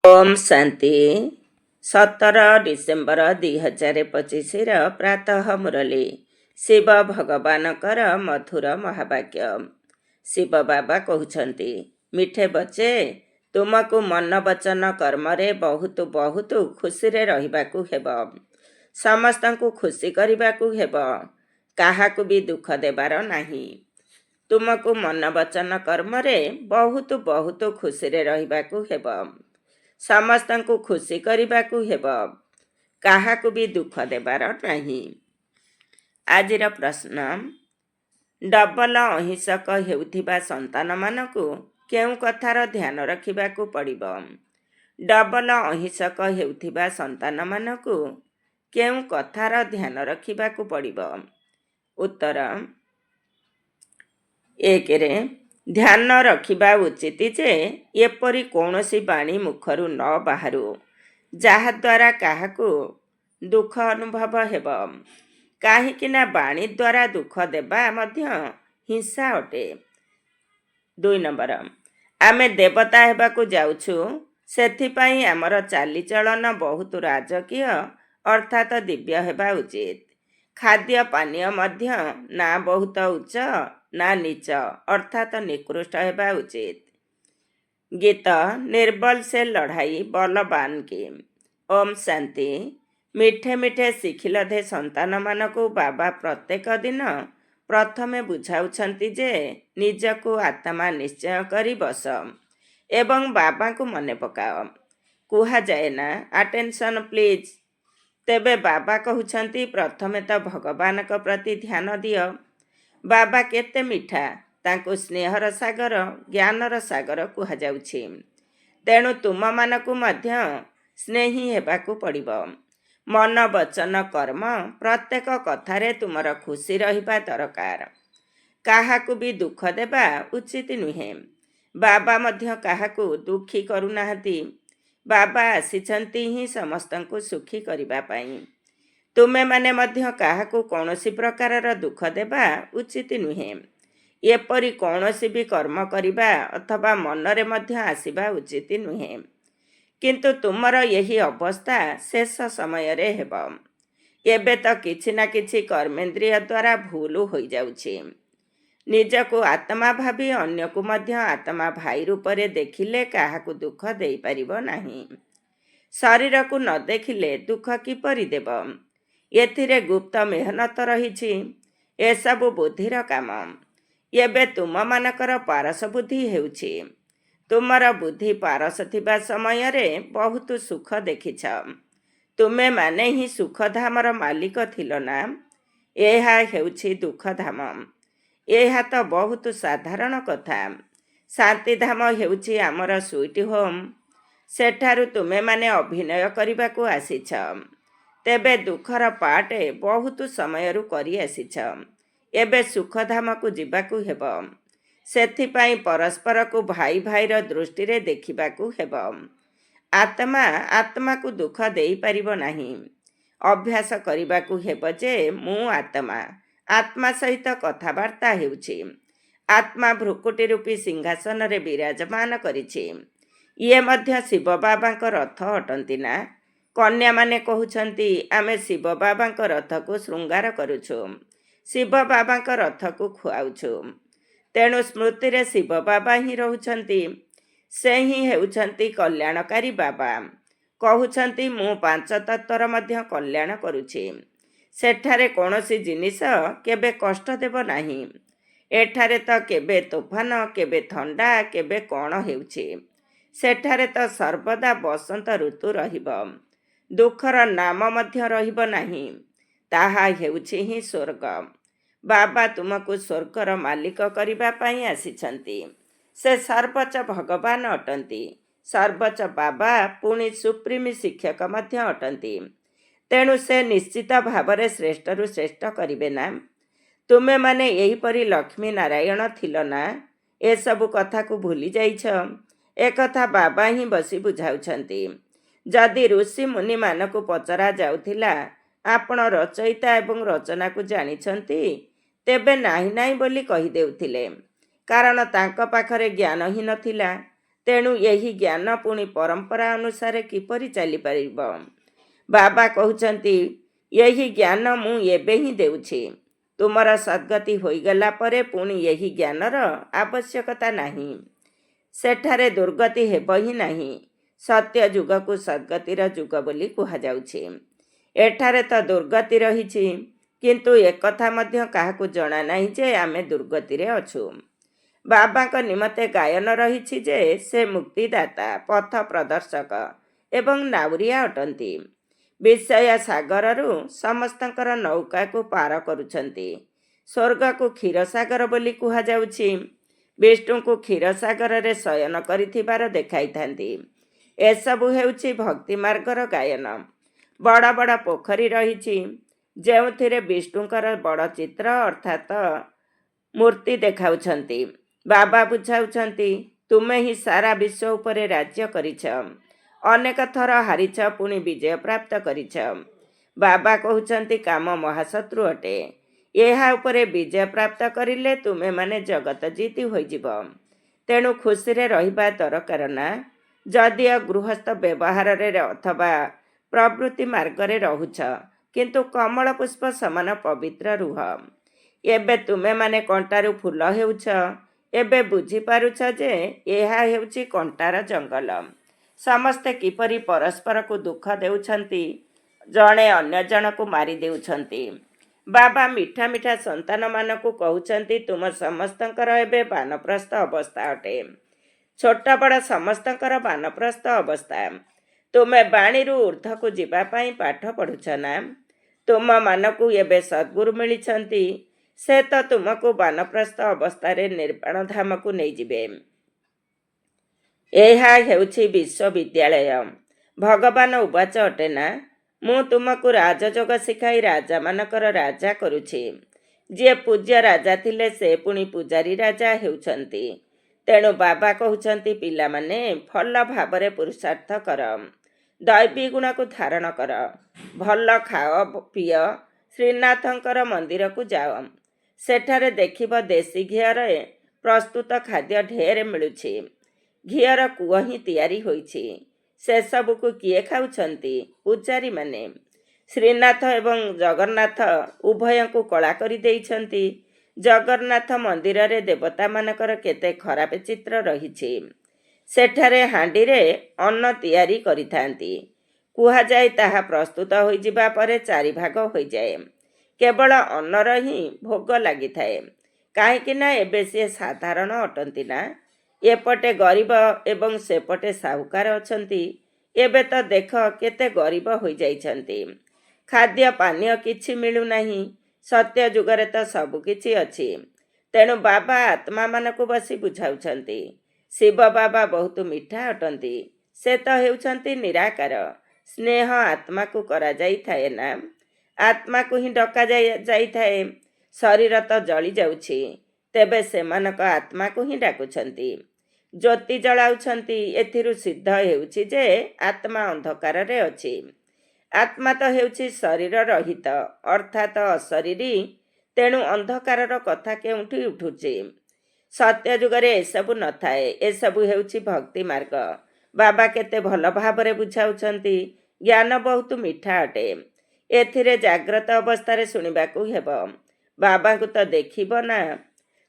Om Shanti 17 December 2025 प्रातः मुरली शिव भगवानकर मधुर महावाक्य। शिव बाबा कहते मिठे बच्चे तुमको मन वचन कर्म रे बहुत बहुत खुशी रे रहिबाकु हेब। समस्तंकु खुशी करिबाकु हेब, काहाकु भी दुख देबार नाही। तुमको मन वचन कर्म रे बहुत बहुत खुशी रे रहिबाकु हेब, समस्तंकु खुशी करिबाकु हेब, काहाकु भी दुख देबार नाही। आजिर प्रश्न, डबल अहिंसक हेउथिबा संतान मानकु केउ कथार ध्यान रखिबाकु पड़िब? डबल अहिंसक हेउथिबा संतान मानकु केउ कथार ध्यान रखिबाकु पड़िब? उत्तर, एक रे ध्यान रखिबा उचित जे एपरि कौनसी बाणी मुखरु न बाहरु जहाद्वारा काहाकु दुख अनुभव हेब, काहीकिना बाणी द्वारा दुख देबा मध्य हिंसा अटे। 2 नंबर, आमे देवता हेबाकु जाउछु, सेथिपाई आमर चालीचलन बहुत राजकीय अर्थात दिव्य हेबा उचित। खाद्य पानीय मध्य ना बहुत उच्च ना नीच अर्थात निकृष्ट हेबा उचित। गीत निर्बल से लड़ाई बलवान की। ओम शांति। मिठे मिठे शिखिलधे संतान मानकु बाबा प्रत्येक दिन प्रथमे बुझाउछंती जे निजकु आत्मा निश्चय करी बस एवं बाबा को मने पकाओ। कुहा जाए ना अटेंशन प्लीज। तेबे बाबा कहउछंती प्रथमे तो भगवान को प्रति ध्यान दियो। बाबा केते मिठा, तांको स्नेहर सागर ज्ञानर सागर कुहा जाउछि। तेणु तुम मानकु मध्य स्नेही हेबाकु पड़िब। मन वचन कर्म प्रत्येक कथारे तुमर खुशी रहिबा दरकार। काहाकु भी दुख देबा उचित नुहे। बाबा मध्य काहाकु दुखी करू नाहती। बाबा आसिछंती ही समस्तंकु सुखी करिबा पाई। तुमे माने मध्य काहाकु कौनसी प्रकारर दुख देबा उचित नुहे। एपरि कौनसी भी कर्म करिबा अथवा मनरे मध्य आसिबा उचित नुहे। किंतु तुमर यही अवस्था शेष समय रे हेब। एबे तो किछि ना किछि कर्मेंद्रिय द्वारा भूल होई जाउछि। निजको आत्मा भावी अन्य को मध्य आत्मा भाई रूपरे देखिले काहाकु दुख देई परिबो नाही। शरीर को न देखिले दुख किपरि देब? एथिरे गुप्त मेहनत रहिछि। एसबु बुद्धिर काम। एबे तुम मानकर पारस बुद्धि हेउछि। तुमर बुद्धि पारस थिबा समय रे बहुत सुख देखिछ। तुमे माने ही सुखधामर मालिक थिलो ना। एहा हेउछि दुखधाम। एहा तो बहुत साधारण कथा। शांतिधाम हेउछि आमर स्वीट होम। सेठारु तुमे माने अभिनय करिबाकु आसिछ। तेबे दुखर पाटे बहुत समयरु करि आसिछ। एबे सुखधाम को जिबाकु हेब। सेथिपाई परस्पर को भाई भाईर दृष्टि रे देखिबाकु हेब। आत्मा आत्मा को दुख देई परिबो नाही। अभ्यास करिबाकु हेब जे मु आत्मा आत्मा सहित कथावार्ता हेउछि। आत्मा भ्रुकुटी रूपी सिंहासन रे विराजमान करिछि। ये मध्य शिव बाबांक रथ अटंती ना। कन्या माने कहउछंती आमे शिव बाबांक रथ को श्रृंगार करुछु, शिव बाबांक रथ को खुआउछु। तेणु स्मृति रे शिव बाबा ही रहुछंती। से ही हेउछंती कल्याणकारी बाबा। कहउछंती मु 5 तत्वर मध्य कल्याण करुछि। सेठारे कौनसी जिनिस केबे कष्ट देब नाही। एठारे तो केबे तोफान, केबे थंडा, केबे कौन हेउछि। सेठारे तो सर्वदा बसंत ऋतु रहिब। दुखर नाम मध्य रहिब नाही। ताहा हेउछि ही स्वर्ग। बाबा तुमको स्वर्गर मालिक करिबा पाई आसिछंती। से सर्वोच्च भगवान अटंती। सर्वोच्च बाबा पुणी सुप्रीम शिक्षक मध्य अटंती। तेणु से निश्चित भावरे श्रेष्ठरु श्रेष्ठ करिबे ना। तुमे माने एही परी लक्ष्मी नारायण थिलो ना। ए सबु कथा को भूली जाइछ। ए कथा बाबा ही बसी बुझाउछंती। जदि ऋषि मुनि मानकु पचरा जाउथिला आपण रचयिता एवं रचना को जानिछंती, तेबे नाही नाही बोली कहि देउथिले। कारण तांको पाखरे ज्ञान ही नथिला। ତେଣୁ ଏହି ଜ୍ଞାନ ପୁଣି ପରମ୍ପରା ଅନୁସାରେ କିପରି ଚାଲିପାରିବ? ବାବା କହୁଛନ୍ତି, ଏହି ଜ୍ଞାନ ମୁଁ ଏବେ ହିଁ ଦେଉଛି। ତୁମର ସଦ୍ଗତି ହୋଇଗଲା ପରେ ପୁଣି ଏହି ଜ୍ଞାନର ଆବଶ୍ୟକତା ନାହିଁ। ସେଠାରେ ଦୁର୍ଗତି ହେବ ହିଁ ନାହିଁ। ସତ୍ୟ ଯୁଗକୁ ସଦ୍ଗତିର ଯୁଗ ବୋଲି କୁହାଯାଉଛି। ଏଠାରେ ତ ଦୁର୍ଗତି ରହିଛି, କିନ୍ତୁ ଏକଥା ମଧ୍ୟ କାହାକୁ ଜଣା ନାହିଁ ଯେ ଆମେ ଦୁର୍ଗତିରେ ଅଛୁ। ବାବାଙ୍କ ନିମନ୍ତେ ଗାୟନ ରହିଛି ଯେ ସେ ମୁକ୍ତିଦାତା, ପଥ ପ୍ରଦର୍ଶକ ଏବଂ ନାଉରିଆ ଅଟନ୍ତି। ବିଷୟ ସାଗରରୁ ସମସ୍ତଙ୍କର ନୌକାକୁ ପାର କରୁଛନ୍ତି। ସ୍ୱର୍ଗକୁ କ୍ଷୀରସାଗର ବୋଲି କୁହାଯାଉଛି। ବିଷ୍ଣୁଙ୍କୁ କ୍ଷୀରସାଗରରେ ଶୟନ କରିଥିବାର ଦେଖାଇଥାନ୍ତି। ଏସବୁ ହେଉଛି ଭକ୍ତି ମାର୍ଗର ଗାୟନ। ବଡ଼ ବଡ଼ ପୋଖରୀ ରହିଛି, ଯେଉଁଥିରେ ବିଷ୍ଣୁଙ୍କର ବଡ଼ ଚିତ୍ର ଅର୍ଥାତ୍ ମୂର୍ତ୍ତି ଦେଖାଉଛନ୍ତି। ବାବା ବୁଝାଉଛନ୍ତି, ତୁମେ ହିଁ ସାରା ବିଶ୍ୱ ଉପରେ ରାଜ୍ୟ କରିଛ। ଅନେକ ଥର ହାରିଛ, ପୁଣି ବିଜୟ ପ୍ରାପ୍ତ କରିଛ। ବାବା କହୁଛନ୍ତି, କାମ ମହାଶତ୍ରୁ ଅଟେ। ଏହା ଉପରେ ବିଜୟ ପ୍ରାପ୍ତ କରିଲେ ତୁମେମାନେ ଜଗତ ଜିତି ହୋଇଯିବ। ତେଣୁ ଖୁସିରେ ରହିବା ଦରକାର ନା? ଯଦିଓ ଗୃହସ୍ଥ ବ୍ୟବହାରରେ ଅଥବା ପ୍ରବୃତ୍ତି ମାର୍ଗରେ ରହୁଛ, କିନ୍ତୁ କମଳ ପୁଷ୍ପ ସମାନ ପବିତ୍ର ରୁହ। ଏବେ ତୁମେମାନେ କଣ୍ଟାରୁ ଫୁଲ ହେଉଛ। ଏବେ ବୁଝିପାରୁଛ ଯେ ଏହା ହେଉଛି କଣ୍ଟାର ଜଙ୍ଗଲ। ସମସ୍ତେ କିପରି ପରସ୍ପରକୁ ଦୁଃଖ ଦେଉଛନ୍ତି, ଜଣେ ଅନ୍ୟ ଜଣକୁ ମାରି ଦେଉଛନ୍ତି। ବାବା ମିଠା ମିଠା ସନ୍ତାନମାନଙ୍କୁ କହୁଛନ୍ତି, ତୁମ ସମସ୍ତଙ୍କର ଏବେ ବାନପ୍ରସ୍ଥ ଅବସ୍ଥା ଅଟେ। ଛୋଟ ବଡ଼ ସମସ୍ତଙ୍କର ବାନପ୍ରସ୍ଥ ଅବସ୍ଥା। ତୁମେ ବାଣୀରୁ ଉର୍ଦ୍ଧ୍ୱକୁ ଯିବା ପାଇଁ ପାଠ ପଢ଼ୁଛ ନା? ତୁମମାନଙ୍କୁ ଏବେ ସଦ୍ଗୁରୁ ମିଳିଛନ୍ତି। ସେ ତ ତୁମକୁ ବାନପ୍ରସ୍ଥ ଅବସ୍ଥାରେ ନିର୍ବାଣ ଧାମକୁ ନେଇଯିବେ। ଏହା ହେଉଛି ବିଶ୍ୱବିଦ୍ୟାଳୟ। ଭଗବାନ ଉବାଚ ଅଟେ ନା? ମୁଁ ତୁମକୁ ରାଜଯୋଗ ଶିଖାଇ ରାଜାମାନଙ୍କର ରାଜା କରୁଛି। ଯିଏ ପୂଜ୍ୟ ରାଜା ଥିଲେ ସେ ପୁଣି ପୂଜାରୀ ରାଜା ହେଉଛନ୍ତି। ତେଣୁ ବାବା କହୁଛନ୍ତି, ପିଲାମାନେ ଭଲ ଭାବରେ ପୁରୁଷାର୍ଥ କର, ଦୈବୀ ଗୁଣକୁ ଧାରଣ କର, ଭଲ ଖାଅ ପିଅ, ଶ୍ରୀନାଥଙ୍କର ମନ୍ଦିରକୁ ଯାଅ। ସେଠାରେ ଦେଖିବ ଦେଶୀ ଘିଅରେ ପ୍ରସ୍ତୁତ ଖାଦ୍ୟ ଢେର ମିଳୁଛି। ଘିଅର କୂଅ ହିଁ ତିଆରି ହୋଇଛି। ସେସବୁକୁ କିଏ ଖାଉଛନ୍ତି? ପୂଜାରୀମାନେ। ଶ୍ରୀନାଥ ଏବଂ ଜଗନ୍ନାଥ ଉଭୟଙ୍କୁ କଳା କରି ଦେଇଛନ୍ତି। ଜଗନ୍ନାଥ ମନ୍ଦିରରେ ଦେବତାମାନଙ୍କର କେତେ ଖରାପ ଚିତ୍ର ରହିଛି। ସେଠାରେ ହାଣ୍ଡିରେ ଅନ୍ନ ତିଆରି କରିଥାନ୍ତି। କୁହାଯାଏ ତାହା ପ୍ରସ୍ତୁତ ହୋଇଯିବା ପରେ 4 ଭାଗ ହୋଇଯାଏ। କେବଳ ଅନ୍ନର ହିଁ ଭୋଗ ଲାଗିଥାଏ। କାହିଁକି ନା ଏବେ ସିଏ ସାଧାରଣ ଅଟନ୍ତି ନା? ଏପଟେ ଗରିବ ଏବଂ ସେପଟେ ସାହୁକାର ଅଛନ୍ତି। ଏବେ ତ ଦେଖ କେତେ ଗରିବ ହୋଇଯାଇଛନ୍ତି। ଖାଦ୍ୟ ପାନୀୟ କିଛି ମିଳୁନାହିଁ। ସତ୍ୟ ଯୁଗରେ ତ ସବୁ କିଛି ଅଛି। ତେଣୁ ବାବା ଆତ୍ମାମାନଙ୍କୁ ବସି ବୁଝାଉଛନ୍ତି। ଶିବ ବାବା ବହୁତ ମିଠା ଅଟନ୍ତି। ସେ ତ ହେଉଛନ୍ତି ନିରାକାର। ସ୍ନେହ ଆତ୍ମାକୁ କରାଯାଇଥାଏ ନା? ଆତ୍ମାକୁ ହିଁ ଡକାଯାଇଥାଏ। ଶରୀର ତ ଜଳି ଯାଉଛି, ତେବେ ସେମାନଙ୍କ ଆତ୍ମାକୁ ହିଁ ଡାକୁଛନ୍ତି। ଜ୍ୟୋତି ଜଳାଉଛନ୍ତି। ଏଥିରୁ ସିଦ୍ଧ ହେଉଛି ଯେ ଆତ୍ମା ଅନ୍ଧକାରରେ ଅଛି। ଆତ୍ମା ତ ହେଉଛି ଶରୀର ରହିତ ଅର୍ଥାତ୍ ଅଶରୀରୀ। ତେଣୁ ଅନ୍ଧକାରର କଥା କେଉଁଠି ଉଠୁଛି? ସତ୍ୟ ଯୁଗରେ ଏସବୁ ନଥାଏ। ଏସବୁ ହେଉଛି ଭକ୍ତି ମାର୍ଗ। ବାବା କେତେ ଭଲ ଭାବରେ ବୁଝାଉଛନ୍ତି। ଜ୍ଞାନ ବହୁତ ମିଠା ଅଟେ। ଏଥିରେ ଜାଗ୍ରତ ଅବସ୍ଥାରେ ଶୁଣିବାକୁ ହେବ। ବାବାଙ୍କୁ ତ ଦେଖିବ ନା?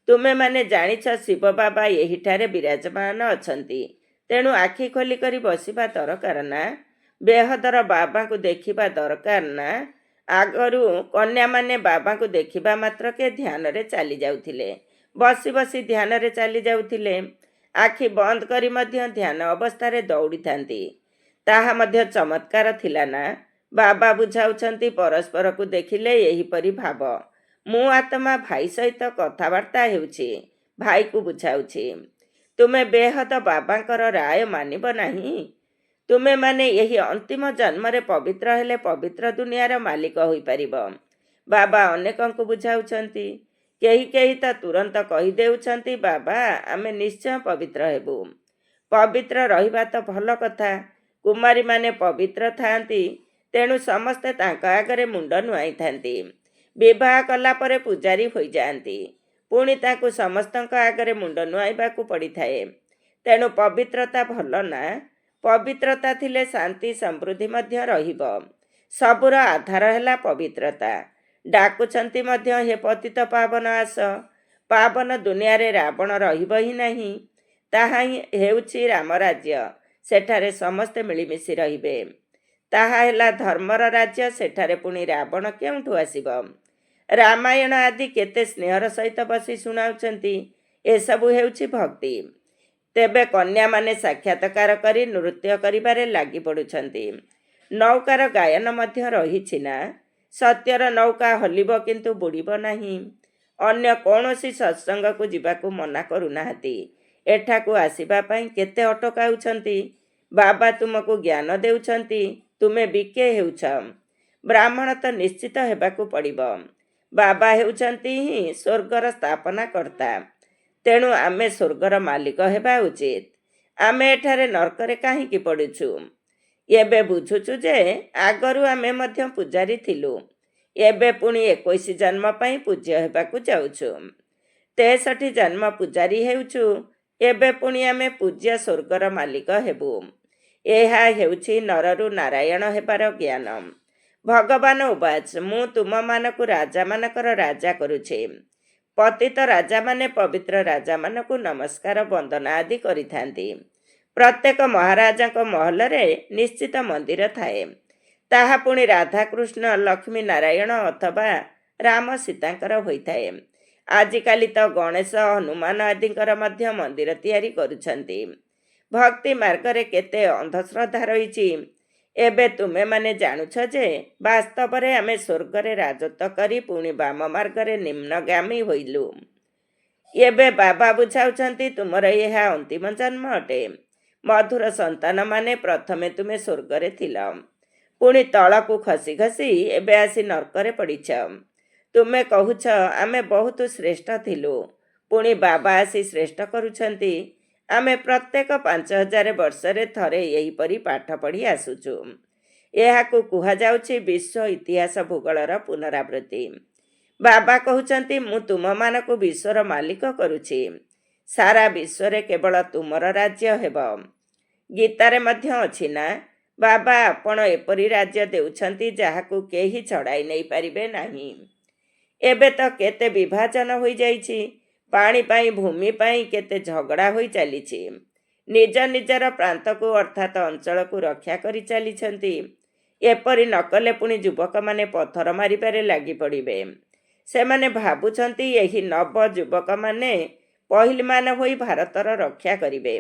ତୁମେମାନେ ଜାଣିଛ ଶିବ ବାବା ଏହିଠାରେ ବିରାଜମାନ ଅଛନ୍ତି। ତେଣୁ ଆଖି ଖୋଲି କରି ବସିବା ଦରକାର ନା? ବେହଦର ବାବାଙ୍କୁ ଦେଖିବା ଦରକାର ନା? ଆଗରୁ କନ୍ୟାମାନେ ବାବାଙ୍କୁ ଦେଖିବା ମାତ୍ରକେ ଧ୍ୟାନରେ ଚାଲି ଯାଉଥିଲେ। ବସି ବସି ଧ୍ୟାନରେ ଚାଲି ଯାଉଥିଲେ। ଆଖି ବନ୍ଦ କରି ମଧ୍ୟ ଧ୍ୟାନ ଅବସ୍ଥାରେ ଦୌଡ଼ିଥାନ୍ତି। ତାହା ମଧ୍ୟ ଚମତ୍କାର ଥିଲା ନା? ବାବା ବୁଝାଉଛନ୍ତି, ପରସ୍ପରକୁ ଦେଖିଲେ ଏହିପରି ଭାବ। ମୁଁ ଆତ୍ମା ଭାଇ ସହିତ କଥାବାର୍ତ୍ତା ହେଉଛି, ଭାଇକୁ ବୁଝାଉଛି। ତୁମେ ବେହଦ ବାବାଙ୍କର ରାୟ ମାନିବ ନାହିଁ? ତୁମେମାନେ ଏହି ଅନ୍ତିମ ଜନ୍ମରେ ପବିତ୍ର ହେଲେ ପବିତ୍ର ଦୁନିଆର ମାଲିକ ହୋଇପାରିବ। ବାବା ଅନେକଙ୍କୁ ବୁଝାଉଛନ୍ତି। କେହି କେହି ତ ତୁରନ୍ତ କହିଦେଉଛନ୍ତି, ବାବା ଆମେ ନିଶ୍ଚୟ ପବିତ୍ର ହେବୁ। ପବିତ୍ର ରହିବା ତ ଭଲ କଥା। କୁମାରୀମାନେ ପବିତ୍ର ଥାଆନ୍ତି। ତେଣୁ ସମସ୍ତେ ତାଙ୍କ ଆଗରେ ମୁଣ୍ଡ ନୁଆଇଥାନ୍ତି। ବିବାହ କଲା ପରେ ପୂଜାରୀ ହୋଇଯାଆନ୍ତି। ପୁଣି ତାଙ୍କୁ ସମସ୍ତଙ୍କ ଆଗରେ ମୁଣ୍ଡ ନୁଆଇବାକୁ ପଡ଼ିଥାଏ। ତେଣୁ ପବିତ୍ରତା ଭଲ ନା? ପବିତ୍ରତା ଥିଲେ ଶାନ୍ତି ସମୃଦ୍ଧି ମଧ୍ୟ ରହିବ। ସବୁର ଆଧାର ହେଲା ପବିତ୍ରତା। ଡାକୁଛନ୍ତି ମଧ୍ୟ, ହେ ପତିତ ପାବନ ଆସ। ପାବନ ଦୁନିଆରେ ରାବଣ ରହିବ ହିଁ ନାହିଁ। ତାହା ହିଁ ହେଉଛି ରାମରାଜ୍ୟ। ସେଠାରେ ସମସ୍ତେ ମିଳିମିଶି ରହିବେ। ତାହା ହେଲା ଧର୍ମର ରାଜ୍ୟ। ସେଠାରେ ପୁଣି ରାବଣ କେଉଁଠୁ ଆସିବ? ରାମାୟଣ ଆଦି କେତେ ସ୍ନେହର ସହିତ ବସି ଶୁଣାଉଛନ୍ତି। ଏସବୁ ହେଉଛି ଭକ୍ତି। ତେବେ କନ୍ୟାମାନେ ସାକ୍ଷାତକାର କରି ନୃତ୍ୟ କରିବାରେ ଲାଗି ପଡ଼ୁଛନ୍ତି। ନୌକାର ଗାୟନ ମଧ୍ୟ ରହିଛି ନା? ସତ୍ୟର ନୌକା ହଲିବ କିନ୍ତୁ ବୁଡ଼ିବ ନାହିଁ। ଅନ୍ୟ କୌଣସି ସତ୍ସଙ୍ଗକୁ ଯିବାକୁ ମନା କରୁନାହାନ୍ତି। ଏଠାକୁ ଆସିବା ପାଇଁ କେତେ ଅଟକାଉଛନ୍ତି। ବାବା ତୁମକୁ ଜ୍ଞାନ ଦେଉଛନ୍ତି, ତୁମେ ବିକେ ହେଉଛ। ବ୍ରାହ୍ମଣ ତ ନିଶ୍ଚିତ ହେବାକୁ ପଡ଼ିବ। ବାବା ହେଉଛନ୍ତି ହିଁ ସ୍ୱର୍ଗର ସ୍ଥାପନା କର୍ତ୍ତା। ତେଣୁ ଆମେ ସ୍ୱର୍ଗର ମାଲିକ ହେବା ଉଚିତ। ଆମେ ଏଠାରେ ନର୍କରେ କାହିଁକି ପଡ଼ୁଛୁ? ଏବେ ବୁଝୁଛୁ ଯେ ଆଗରୁ ଆମେ ମଧ୍ୟ ପୂଜାରୀ ଥିଲୁ। ଏବେ ପୁଣି 21 ଜନ୍ମ ପାଇଁ ପୂଜ୍ୟ ହେବାକୁ ଯାଉଛୁ। 63 ଜନ୍ମ ପୂଜାରୀ ହେଉଛୁ। ଏବେ ପୁଣି ଆମେ ପୂଜ୍ୟ ସ୍ୱର୍ଗର ମାଲିକ ହେବୁ। ଏହା ହେଉଛି ନରରୁ ନାରାୟଣ ହେବାର ଜ୍ଞାନ। ଭଗବାନ ଉବାଚ, ମୁଁ ତୁମମାନଙ୍କୁ ରାଜାମାନଙ୍କର ରାଜା କରୁଛି। ପତିତ ରାଜାମାନେ ପବିତ୍ର ରାଜାମାନଙ୍କୁ ନମସ୍କାର ବନ୍ଦନା ଆଦି କରିଥାନ୍ତି। ପ୍ରତ୍ୟେକ ମହାରାଜାଙ୍କ ମହଲରେ ନିଶ୍ଚିତ ମନ୍ଦିର ଥାଏ। ତାହା ପୁଣି ରାଧାକୃଷ୍ଣ, ଲକ୍ଷ୍ମୀ ନାରାୟଣ ଅଥବା ରାମ ସୀତାଙ୍କର ହୋଇଥାଏ। ଆଜିକାଲି ତ ଗଣେଶ, ହନୁମାନ ଆଦିଙ୍କର ମଧ୍ୟ ମନ୍ଦିର ତିଆରି କରୁଛନ୍ତି। ଭକ୍ତି ମାର୍ଗରେ କେତେ ଅନ୍ଧଶ୍ରଦ୍ଧା ରହିଛି। ଏବେ ତୁମେମାନେ ଜାଣୁଛ ଯେ ବାସ୍ତବରେ ଆମେ ସ୍ୱର୍ଗରେ ରାଜତ୍ୱ କରି ପୁଣି ବାମ ମାର୍ଗରେ ନିମ୍ନଗାମୀ ହୋଇଲୁ। ଏବେ ବାବା ବୁଝାଉଛନ୍ତି ତୁମର ଏହା ଅନ୍ତିମ ଜନ୍ମ ଅଟେ। ମଧୁର ସନ୍ତାନମାନେ, ପ୍ରଥମେ ତୁମେ ସ୍ୱର୍ଗରେ ଥିଲ, ପୁଣି ତଳକୁ ଖସି ଖସି ଏବେ ଆସି ନର୍କରେ ପଡ଼ିଛ। ତୁମେ କହୁଛ ଆମେ ବହୁତ ଶ୍ରେଷ୍ଠ ଥିଲୁ। ପୁଣି ବାବା ଆସି ଶ୍ରେଷ୍ଠ କରୁଛନ୍ତି। ଆମେ ପ୍ରତ୍ୟେକ 5000 ବର୍ଷରେ ଥରେ ଏହିପରି ପାଠ ପଢ଼ି ଆସୁଛୁ। ଏହାକୁ କୁହାଯାଉଛି ବିଶ୍ୱ ଇତିହାସ ଭୂଗୋଳର ପୁନରାବୃତ୍ତି। ବାବା କହୁଛନ୍ତି ମୁଁ ତୁମମାନଙ୍କୁ ବିଶ୍ୱର ମାଲିକ କରୁଛି। ସାରା ବିଶ୍ୱରେ କେବଳ ତୁମର ରାଜ୍ୟ ହେବ। ଗୀତାରେ ମଧ୍ୟ ଅଛି ନା, ବାବା ଆପଣ ଏପରି ରାଜ୍ୟ ଦେଉଛନ୍ତି ଯାହାକୁ କେହି ଛଡ଼ାଇ ନେଇପାରିବେ ନାହିଁ। ଏବେ ତ କେତେ ବିଭାଜନ ହୋଇଯାଇଛି। ପାଣି ପାଇଁ, ଭୂମି ପାଇଁ କେତେ ଝଗଡ଼ା ହୋଇ ଚାଲିଛି। ନିଜ ନିଜର ପ୍ରାନ୍ତକୁ ଅର୍ଥାତ୍ ଅଞ୍ଚଳକୁ ରକ୍ଷା କରି ଚାଲିଛନ୍ତି। ଏପରି ନ କଲେ ପୁଣି ଯୁବକମାନେ ପଥର ମାରିବାରେ ଲାଗି ପଡ଼ିବେ। ସେମାନେ ଭାବୁଛନ୍ତି ଏହି ନବ ଯୁବକମାନେ ପହିଲମାନ ହୋଇ ଭାରତର ରକ୍ଷା କରିବେ।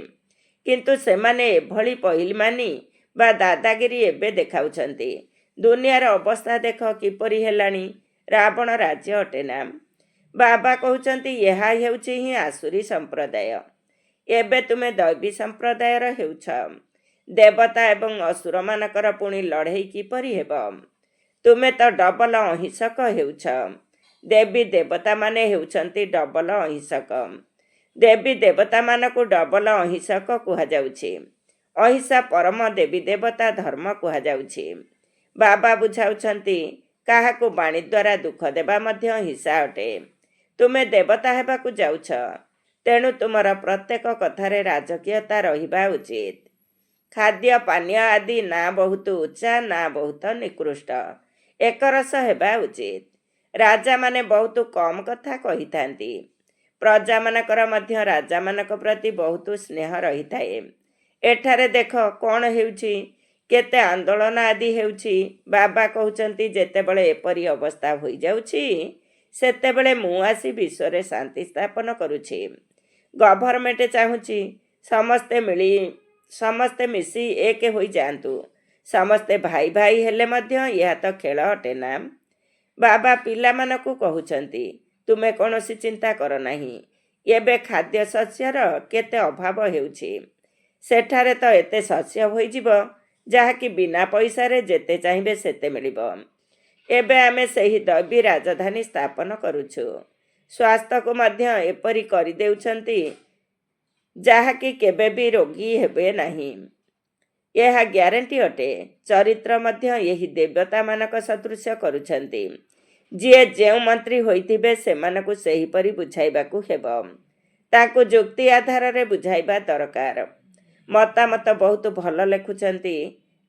କିନ୍ତୁ ସେମାନେ ଏଭଳି ପହିଲମାନି ବା ଦାଦାଗିରି ଏବେ ଦେଖାଉଛନ୍ତି। ଦୁନିଆର ଅବସ୍ଥା ଦେଖ କିପରି ହେଲାଣି। ରାବଣ ରାଜ୍ୟ ଅଟେ ନା? ବାବା କହୁଛନ୍ତି ଏହା ହେଉଛି ହିଁ ଆସୁରୀ ସମ୍ପ୍ରଦାୟ। ଏବେ ତୁମେ ଦୈବୀ ସମ୍ପ୍ରଦାୟର ହେଉଛ। ଦେବତା ଏବଂ ଅସୁରମାନଙ୍କର ପୁଣି ଲଢ଼େଇ କିପରି ହେବ? ତୁମେ ତ ଡବଲ ଅହିଂସକ ହେଉଛ। ଦେବୀ ଦେବତାମାନେ ହେଉଛନ୍ତି ଡବଲ ଅହିଂସକ। ଦେବୀ ଦେବତାମାନଙ୍କୁ ଡବଲ ଅହିଂସକ କୁହାଯାଉଛି। ଅହିଂସା ପରମ ଦେବୀ ଦେବତା ଧର୍ମ କୁହାଯାଉଛି। ବାବା ବୁଝାଉଛନ୍ତି କାହାକୁ ବାଣୀ ଦ୍ୱାରା ଦୁଃଖ ଦେବା ମଧ୍ୟ ହିଂସା ଅଟେ। ତୁମେ ଦେବତା ହେବାକୁ ଯାଉଛ। ତେଣୁ ତୁମର ପ୍ରତ୍ୟେକ କଥାରେ ରାଜକୀୟତା ରହିବା ଉଚିତ। ଖାଦ୍ୟ ପାନୀୟ ଆଦି ନା ବହୁତ ଉଚ୍ଚା ନା ବହୁତ ନିକୃଷ୍ଟ। ଏକରସ ହେବା ଉଚିତ। ରାଜାମାନେ ବହୁତ କମ୍ କଥା କହିଥାନ୍ତି। ପ୍ରଜାମାନଙ୍କର ମଧ୍ୟ ରାଜାମାନଙ୍କ ପ୍ରତି ବହୁତ ସ୍ନେହ ରହିଥାଏ। ଏଠାରେ ଦେଖ କ'ଣ ହେଉଛି। କେତେ ଆନ୍ଦୋଳନ ଆଦି ହେଉଛି। ବାବା କହୁଛନ୍ତି ଯେତେବେଳେ ଏପରି ଅବସ୍ଥା ହୋଇଯାଉଛି ସେତେବେଳେ ମୁଁ ଆସି ବିଶ୍ୱରେ ଶାନ୍ତି ସ୍ଥାପନ କରୁଛି। ଗଭର୍ଣ୍ଣମେଣ୍ଟ ଚାହୁଁଛି ସମସ୍ତେ ମିଶି ଏକ ହୋଇଯାଆନ୍ତୁ। ସମସ୍ତେ ଭାଇ ଭାଇ ହେଲେ ମଧ୍ୟ ଏହା ତ ଖେଳ ଅଟେ ନା? ବାବା ପିଲାମାନଙ୍କୁ କହୁଛନ୍ତି ତୁମେ କୌଣସି ଚିନ୍ତା କର ନାହିଁ। ଏବେ ଖାଦ୍ୟ ଶସ୍ୟର କେତେ ଅଭାବ ହେଉଛି। ସେଠାରେ ତ ଏତେ ଶସ୍ୟ ହୋଇଯିବ ଯାହାକି ବିନା ପଇସାରେ ଯେତେ ଚାହିଁବେ ସେତେ ମିଳିବ। ଏବେ ଆମେ ସେହି ଦୈବୀ ରାଜଧାନୀ ସ୍ଥାପନ କରୁଛୁ। ସ୍ୱାସ୍ଥ୍ୟକୁ ମଧ୍ୟ ଏପରି କରିଦେଉଛନ୍ତି ଯାହାକି କେବେ ବି ରୋଗୀ ହେବେ ନାହିଁ। ଏହା ଗ୍ୟାରେଣ୍ଟି ଅଟେ। ଚରିତ୍ର ମଧ୍ୟ ଏହି ଦେବତାମାନଙ୍କ ସଦୃଶ କରୁଛନ୍ତି। ଯିଏ ଯେଉଁ ମନ୍ତ୍ରୀ ହୋଇଥିବେ ସେମାନଙ୍କୁ ସେହିପରି ବୁଝାଇବାକୁ ହେବ। ତାଙ୍କୁ ଯୁକ୍ତି ଆଧାରରେ ବୁଝାଇବା ଦରକାର। ମତାମତ ବହୁତ ଭଲ ଲେଖୁଛନ୍ତି।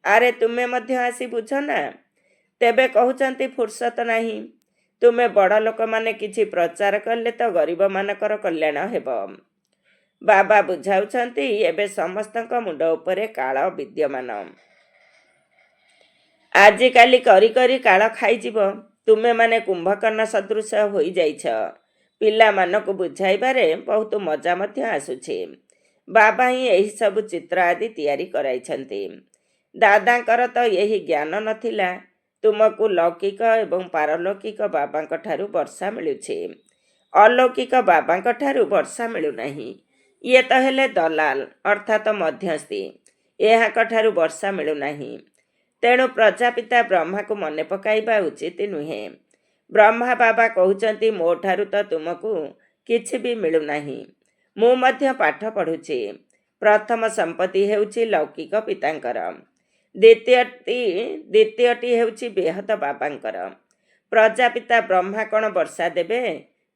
ଆରେ ତୁମେ ମଧ୍ୟ ଆସି ବୁଝ ନା। ତେବେ କହୁଛନ୍ତି ଫୁର୍ସତ ନାହିଁ। ତୁମେ ବଡ଼ ଲୋକମାନେ କିଛି ପ୍ରଚାର କଲେ ତ ଗରିବମାନଙ୍କର କଲ୍ୟାଣ ହେବ। ବାବା ବୁଝାଉଛନ୍ତି, ଏବେ ସମସ୍ତଙ୍କ ମୁଣ୍ଡ ଉପରେ କାଳ ବିଦ୍ୟମାନ। ଆଜିକାଲି କରି କରି କାଳ ଖାଇଯିବ। ତୁମେମାନେ କୁମ୍ଭକର୍ଣ୍ଣ ସଦୃଶ ହୋଇଯାଇଛ। ପିଲାମାନଙ୍କୁ ବୁଝାଇବାରେ ବହୁତ ମଜା ମଧ୍ୟ ଆସୁଛି। ବାବା ହିଁ ଏହିସବୁ ଚିତ୍ର ଆଦି ତିଆରି କରାଇଛନ୍ତି। ଦାଦାଙ୍କର ତ ଏହି ଜ୍ଞାନ ନଥିଲା। ତୁମକୁ ଲୌକିକ ଏବଂ ପାରଲୌକିକ ବାବାଙ୍କ ଠାରୁ ବର୍ଷା ମିଳୁଛି। ଅଲୌକିକ ବାବାଙ୍କ ଠାରୁ ବର୍ଷା ମିଳୁନାହିଁ। ଇଏ ତ ହେଲେ ଦଲାଲ ଅର୍ଥାତ୍ ମଧ୍ୟସ୍ଥି। ଏହାଙ୍କ ଠାରୁ ବର୍ଷା ମିଳୁନାହିଁ। ତେଣୁ ପ୍ରଜାପିତା ବ୍ରହ୍ମାକୁ ମନେ ପକାଇବା ଉଚିତ ନୁହେଁ। ବ୍ରହ୍ମା ବାବା କହୁଛନ୍ତି, ମୋ ଠାରୁ ତ ତୁମକୁ କିଛି ବି ମିଳୁନାହିଁ। ମୁଁ ମଧ୍ୟ ପାଠ ପଢ଼ୁଛି। ପ୍ରଥମ ସମ୍ପତ୍ତି ହେଉଛି ଲୌକିକ ପିତାଙ୍କର। ଦ୍ୱିତୀୟଟି ହେଉଛି ବେହଦ ବାବାଙ୍କର। ପ୍ରଜାପିତା ବ୍ରହ୍ମା କ'ଣ ବର୍ଷା ଦେବେ?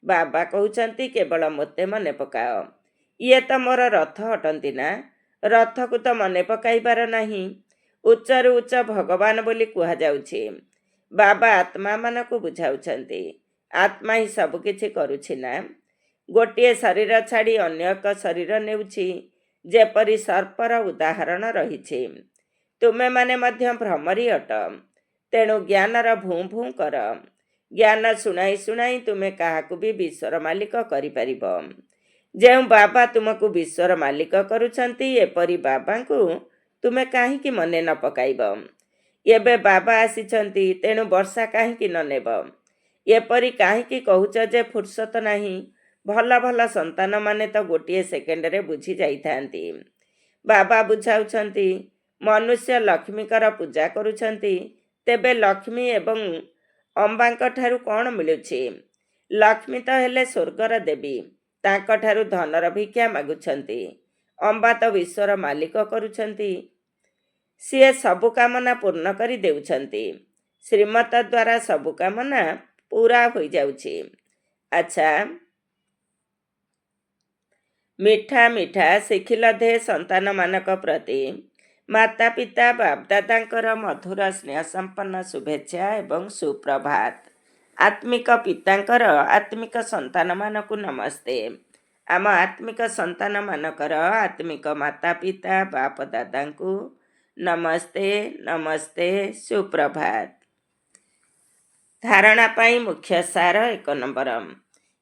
ବାବା କହୁଛନ୍ତି, କେବଳ ମୋତେ ମନେ ପକାଅ। ଇଏ ତ ମୋର ରଥ ଅଟନ୍ତି ନା। ରଥକୁ ତ ମନେ ପକାଇବାର ନାହିଁ। ଉଚ୍ଚରୁ ଉଚ୍ଚ ଭଗବାନ ବୋଲି କୁହାଯାଉଛି। ବାବା ଆତ୍ମାମାନଙ୍କୁ ବୁଝାଉଛନ୍ତି, ଆତ୍ମା ହିଁ ସବୁକିଛି କରୁଛି ନା। ଗୋଟିଏ ଶରୀର ଛାଡ଼ି ଅନ୍ୟ ଏକ ଶରୀର ନେଉଛି, ଯେପରି ସର୍ପର ଉଦାହରଣ ରହିଛି। ତୁମେମାନେ ମଧ୍ୟ ଭ୍ରମରୀ ଅଟ। ତେଣୁ ଜ୍ଞାନର ଭୁଁ ଭୁଁ କର। ଜ୍ଞାନ ଶୁଣାଇ ଶୁଣାଇ ତୁମେ କାହାକୁ ବି ବିଶ୍ୱର ମାଲିକ କରିପାରିବ। ଯେଉଁ ବାବା ତୁମକୁ ବିଶ୍ୱର ମାଲିକ କରୁଛନ୍ତି, ଏପରି ବାବାଙ୍କୁ ତୁମେ କାହିଁକି ମନେ ନ ପକାଇବ? ଏବେ ବାବା ଆସିଛନ୍ତି, ତେଣୁ ବର୍ଷା କାହିଁକି ନ ନେବ? ଏପରି କାହିଁକି କହୁଛ ଯେ ଫୁର୍ସତ ନାହିଁ? ଭଲ ଭଲ ସନ୍ତାନମାନେ ତ ଗୋଟିଏ ସେକେଣ୍ଡରେ ବୁଝି ଯାଇଥାନ୍ତି। ବାବା ବୁଝାଉଛନ୍ତି, ମନୁଷ୍ୟ ଲକ୍ଷ୍ମୀଙ୍କର ପୂଜା କରୁଛନ୍ତି। ତେବେ ଲକ୍ଷ୍ମୀ ଏବଂ ଅମ୍ବାଙ୍କ ଠାରୁ କ'ଣ ମିଳୁଛି? ଲକ୍ଷ୍ମୀ ତ ହେଲେ ସ୍ୱର୍ଗର ଦେବୀ। ତାଙ୍କଠାରୁ ଧନର ଭିକ୍ଷା ମାଗୁଛନ୍ତି। ଅମ୍ବା ତ ବିଶ୍ୱର ମାଲିକ କରୁଛନ୍ତି। ସିଏ ସବୁ କାମନା ପୂର୍ଣ୍ଣ କରି ଦେଉଛନ୍ତି। ଶ୍ରୀମତ ଦ୍ୱାରା ସବୁ କାମନା ପୂରା ହୋଇଯାଉଛି। ଆଚ୍ଛା, ମିଠା ମିଠା ଶିଖିଲ ଦେ ସନ୍ତାନମାନଙ୍କ ପ୍ରତି ମାତା ପିତା ବାପଦାଦାଙ୍କର ମଧୁର ସ୍ନେହ ସମ୍ପନ୍ନ ଶୁଭେଚ୍ଛା ଏବଂ ସୁପ୍ରଭାତ। ଆତ୍ମିକ ପିତାଙ୍କର ଆତ୍ମିକ ସନ୍ତାନମାନଙ୍କୁ ନମସ୍ତେ। ଆମ ଆତ୍ମିକ ସନ୍ତାନମାନଙ୍କର ଆତ୍ମିକ ମାତା ପିତା ବାପଦାଦାଙ୍କୁ ନମସ୍ତେ ନମସ୍ତେ, ସୁପ୍ରଭାତ। ଧାରଣା ପାଇଁ ମୁଖ୍ୟ ସାର 1 ନମ୍ବର।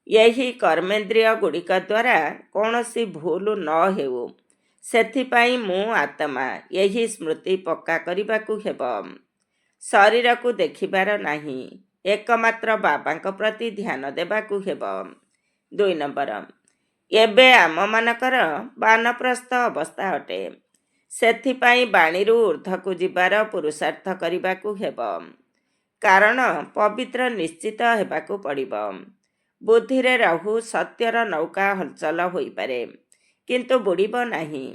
ଏହି କର୍ମେନ୍ଦ୍ରିୟ ଗୁଡ଼ିକ ଦ୍ୱାରା କୌଣସି ଭୁଲ ନ ହେଉ, ସେଥିପାଇଁ ମୁଁ ଆତ୍ମା, ଏହି ସ୍ମୃତି ପକ୍କା କରିବାକୁ ହେବ। ଶରୀରକୁ ଦେଖିବାର ନାହିଁ, ଏକମାତ୍ର ବାବାଙ୍କ ପ୍ରତି ଧ୍ୟାନ ଦେବାକୁ ହେବ। 2 ନମ୍ବର। ଏବେ ଆମମାନଙ୍କର ବାନପ୍ରସ୍ଥ ଅବସ୍ଥା ଅଟେ। ସେଥିପାଇଁ ବାଣୀରୁ ଉର୍ଦ୍ଧ୍ୱକୁ ଯିବାର ପୁରୁଷାର୍ଥ କରିବାକୁ ହେବ। କାରଣ ପବିତ୍ର ନିଶ୍ଚିତ ହେବାକୁ ପଡ଼ିବ। ବୁଦ୍ଧିରେ ରହୁ ସତ୍ୟର ନୌକା ହଲଚଲ ହୋଇପାରେ, କିନ୍ତୁ ବୁଡ଼ିବ ନାହିଁ।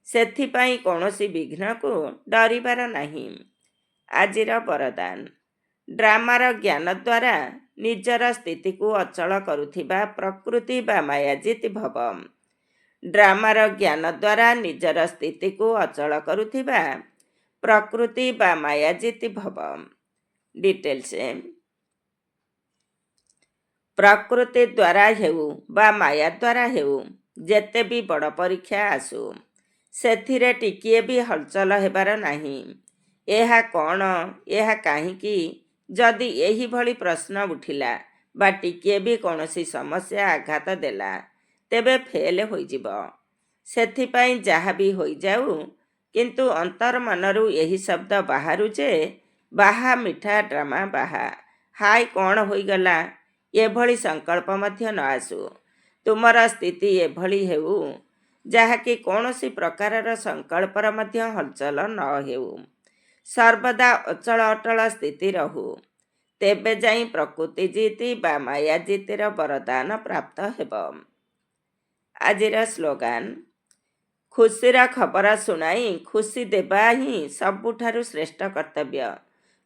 ସେଥିପାଇଁ କୌଣସି ବିଘ୍ନକୁ ଡରିବାର ନାହିଁ। ଆଜିର ବରଦାନ। ଡ୍ରାମାର ଜ୍ଞାନ ଦ୍ୱାରା ନିଜର ସ୍ଥିତିକୁ ଅଚଳ କରୁଥିବା ପ୍ରକୃତି ବା ମାୟାଜିତ୍ ଭବ। ଡ୍ରାମାର ଜ୍ଞାନ ଦ୍ୱାରା ନିଜର ସ୍ଥିତିକୁ ଅଚଳ କରୁଥିବା ପ୍ରକୃତି ବା ମାୟାଜିତ୍ ଭବ। ଡିଟେଲ୍ସ। ପ୍ରକୃତି ଦ୍ୱାରା ହେଉ ବା ମାୟା ଦ୍ୱାରା ହେଉ, ଯେତେ ବି ବଡ଼ ପରୀକ୍ଷା ଆସୁ, ସେଥିରେ ଟିକିଏ ବି ହଲଚଲ ହେବାର ନାହିଁ। ଏହା କ'ଣ, ଏହା କାହିଁକି? ଯଦି ଏହିଭଳି ପ୍ରଶ୍ନ ଉଠିଲା ବା ଟିକିଏ ବି କୌଣସି ସମସ୍ୟା ଆଘାତ ଦେଲା, ତେବେ ଫେଲ୍ ହୋଇଯିବ। ସେଥିପାଇଁ ଯାହା ବି ହୋଇଯାଉ, କିନ୍ତୁ ଅନ୍ତର୍ମନରୁ ଏହି ଶବ୍ଦ ବାହାରୁ ଯେ, ବାହା ମିଠା ଡ୍ରାମା ବାହା, ହାୟ କ'ଣ ହୋଇଗଲା, ଏଭଳି ସଂକଳ୍ପ ମଧ୍ୟ ନ ଆସୁ। ତୁମର ସ୍ଥିତି ଏଭଳି ହେଉ, ଯାହାକି କୌଣସି ପ୍ରକାରର ସଂକଳ୍ପର ମଧ୍ୟ ହଲଚଲ ନ ହେଉ, ସର୍ବଦା ଅଚଳ ଅଟଳ ସ୍ଥିତି ରହୁ। ତେବେ ଯାଇ ପ୍ରକୃତି ଜିତ୍ ବା ମାୟା ଜିତ୍ର ବରଦାନ ପ୍ରାପ୍ତ ହେବ। ଆଜିର ସ୍ଲୋଗାନ। ଖୁସିର ଖବର ଶୁଣାଇ ଖୁସି ଦେବା ହିଁ ସବୁଠାରୁ ଶ୍ରେଷ୍ଠ କର୍ତ୍ତବ୍ୟ।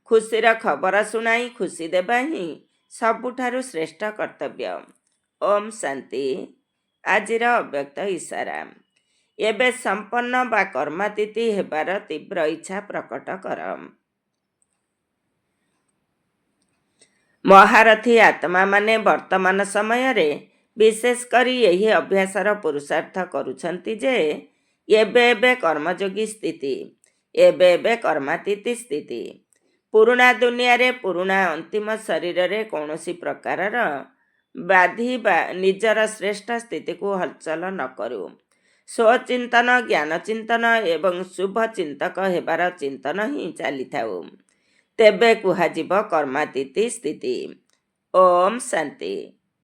ଖୁସିର ଖବର ଶୁଣାଇ ଖୁସି ଦେବା ହିଁ ସବୁଠାରୁ ଶ୍ରେଷ୍ଠ କର୍ତ୍ତବ୍ୟ। ଓମ୍ ଶାନ୍ତି। ଆଜିର ଅବ୍ୟକ୍ତ ଇସାରା। ଏବେ ସମ୍ପନ୍ନ ବା କର୍ମାତୀତି ହେବାର ତୀବ୍ର ଇଚ୍ଛା ପ୍ରକଟ କର। ମହାରଥୀ ଆତ୍ମାମାନେ ବର୍ତ୍ତମାନ ସମୟରେ ବିଶେଷ କରି ଏହି ଅଭ୍ୟାସର ପୁରୁଷାର୍ଥ କରୁଛନ୍ତି ଯେ ଏବେ ଏବେ କର୍ମଯୋଗୀ ସ୍ଥିତି, ଏବେ ଏବେ କର୍ମାତୀତି ସ୍ଥିତି। ପୁରୁଣା ଦୁନିଆରେ ପୁରୁଣା ଅନ୍ତିମ ଶରୀରରେ କୌଣସି ପ୍ରକାରର ବ୍ୟାଧି ବା ନିଜର ଶ୍ରେଷ୍ଠ ସ୍ଥିତିକୁ ହଲଚଲ ନ କରୁ। ସ୍ୱଚିନ୍ତନ, ଜ୍ଞାନ ଚିନ୍ତନ ଏବଂ ଶୁଭ ଚିନ୍ତକ ହେବାର ଚିନ୍ତନ ହିଁ ଚାଲିଥାଉ। ତେବେ କୁହାଯିବ କର୍ମାତୀତି ସ୍ଥିତି। ଓମ୍ ଶାନ୍ତି।